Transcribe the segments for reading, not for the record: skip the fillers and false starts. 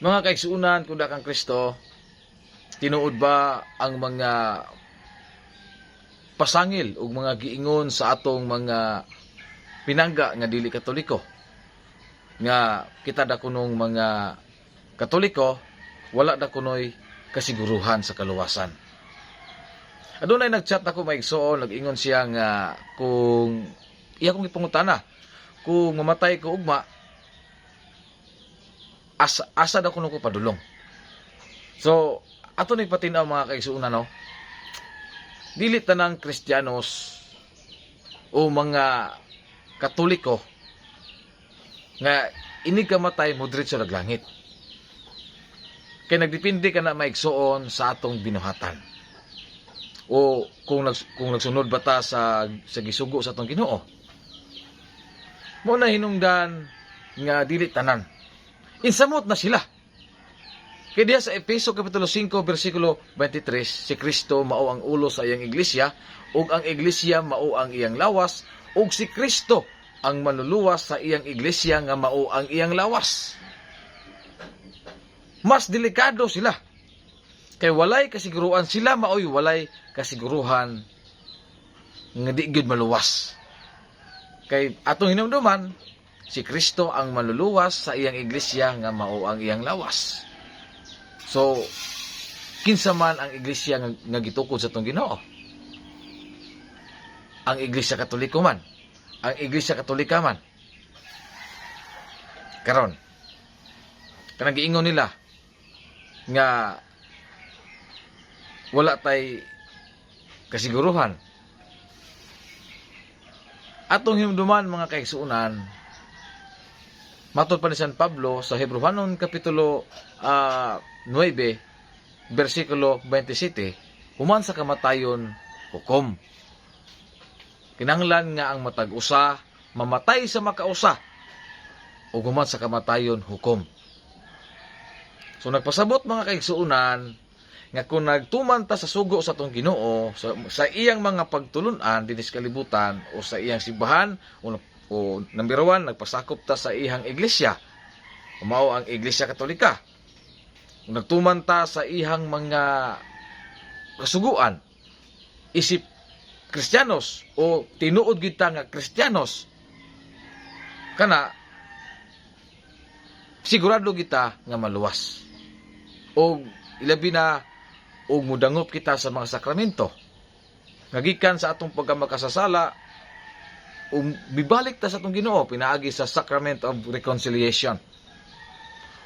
Mga kaigsuunan, kuda kang Kristo, tinuod ba ang mga pasangil ug mga giingon sa atong mga pinangga nga dili Katoliko? Nga kita da kunong mga Katoliko, wala da kunoy kasiguruhan sa kaluwasan. Adunay nagchat ako maigsoon, nag-ingon siya nga kung iya kong ipangutana, kung mamatay ko ugma, asa da kuno ko padulong. So, ato ni patinaw mga kaigsuunan, no? Dili tanang Kristiyanos o mga Katoliko nga ini ka matay mo diretso naglangit. Kaya nagdepende ka na maigsoon sa atong binuhatan. O kung nagsunod ba ta sa gisugo sa atong Ginoo. Mo na hinungdan nga dili tanan. Insamot na sila. Kaya diya sa Efeso Kapitulo 5, versikulo 23, si Kristo mao ang ulo sa iyang iglesia, ug ang iglesia mao ang iyang lawas, ug si Kristo ang manluluwas sa iyang iglesia nga mao ang iyang lawas. Mas delikado sila. Kay walay kasiguruhan sila, maoy walay kasiguruhan nga di gyud maluwas. Kay atong hinumduman, si Kristo ang manluluwas sa iyang iglesia nga mao ang iyang lawas. So, kinsa man ang iglesia nga gitukod sa atong Ginoo? Ang iglesia Katoliko man, ang iglesia Katolika man. Karon, kanang giingon nila nga wala tay kasiguruhan. Atong hinumduman mga kaigsuunan, matod pa ni San Pablo sa Hebrehanon Kapitulo 9, versikulo 27, human sa kamatayon, hukom. Kinahanglan nga ang matag-usa, mamatay sa makausa, o human sa kamatayon, hukom. So nagpasabot mga kaigsuunan, nga kung nagtuman ta sa sugo sa atong Ginoo, sa iyang mga pagtulunan dinis kalibutan, o sa iyang simbahan, o number 1, nagpasakop ta sa iyang iglesia, mao ang iglesia Katolika. Kung nagtuman ta sa iyang mga kasuguan, isip Kristiyanos, o tinuod kita nga Kristiyanos, kana sigurado kita nga maluwas. O ilabi na og mudangop kita sa mga sakramento. Ngagikan sa atong pagkamakasasala, bibalik ta sa atong Ginoo pinaagi sa Sacrament of Reconciliation.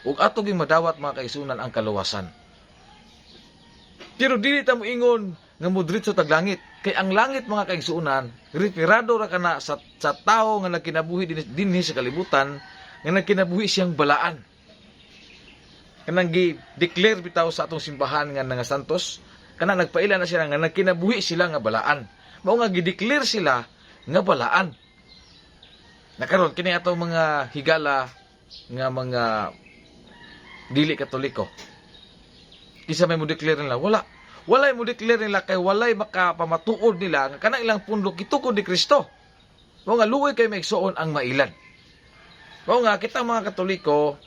Ug ato ging madawat mga kaigsuunan ang kaluwasan. Pero dili ta moingon nga mudritso tag langit, kay ang langit mga kaigsuunan referado ra kana sa tawo nga nagkinabuhi dinhi sa kalibutan, nga nagkinabuhi siyang balaan. Kanang gi-declare bitaw sa atong simbahan nga nga santos, kanang nagpaila na sila nga nagkinabuhi sila nga balaan. Mao nga gi-declare sila nga balaan. Nakaron kini atong mga higala nga mga dili Katoliko. Kisa may mo declare nila, walay mo declare nila kay walay makapamatuod nila nga kanang ilang pundok gitukod ni Kristo. Mao nga luoy kay maigsuon ang mailan. Mao nga kita mga Katoliko,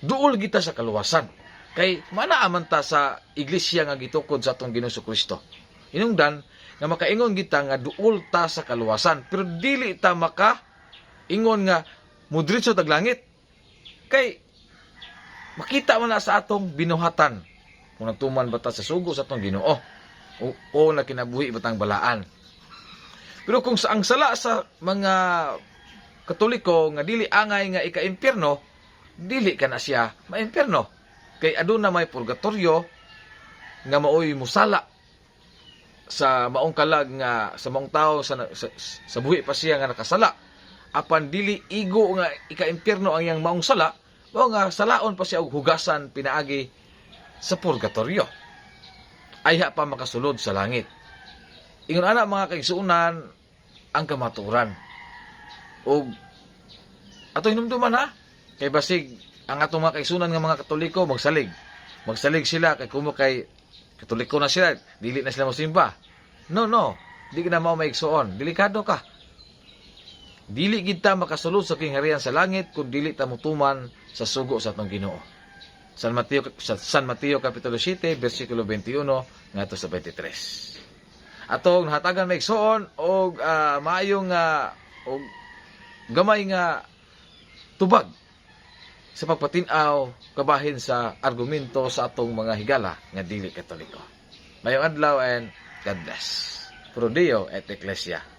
duol kita sa kaluwasan. Kay manaaman ta sa iglesia nga gitukod sa atong Ginoo Kristo. Hinungdan nga makaingon kita nga duol ta sa kaluwasan, pero dili ta ingon nga mudritso tag langit. Kay makita man na sa atong binuhatan kung nagtuman ba ta sa sugo sa atong Ginoo o nakinabuhi batang balaan. Pero kung ang sala sa mga Katoliko nga dili angay nga ika-impyerno, dili ka na siya maimpyerno. Kay aduna may purgatorio nga maoy musala sa maong kalag nga sa maong tao sa buhi pa siya nga nakasala. Apan dili igo nga ika-impyerno ang iyang maong sala, mao nga salaon pa siya og hugasan pinaagi sa purgatorio. Ayha pa makasulod sa langit. Ingon ana mga kaigsuunan ang kamaturan. Og ato hinumduman ha, kay basig ang atong mga kaigsuunan nga mga Katoliko magsalig. Magsalig sila kay kumo kay Katoliko na sila, dili na sila mosimba. No, di ka na mao maigsuon. Delikado ka. Dili gid ta makasulod sa kingharian sa langit kung dili ta mutuman sa sugo sa atong Ginoo. San Mateo kapitulo 7 bersikulo 21 ngadto sa 23. Atong nahatagan na igsoon og maayong og gamay nga tubag sa pagpatin-aw kabahin sa argumento sa atong mga higala nga dili Katoliko. Mayong adlaw and God bless. Pro Dio et Ecclesia.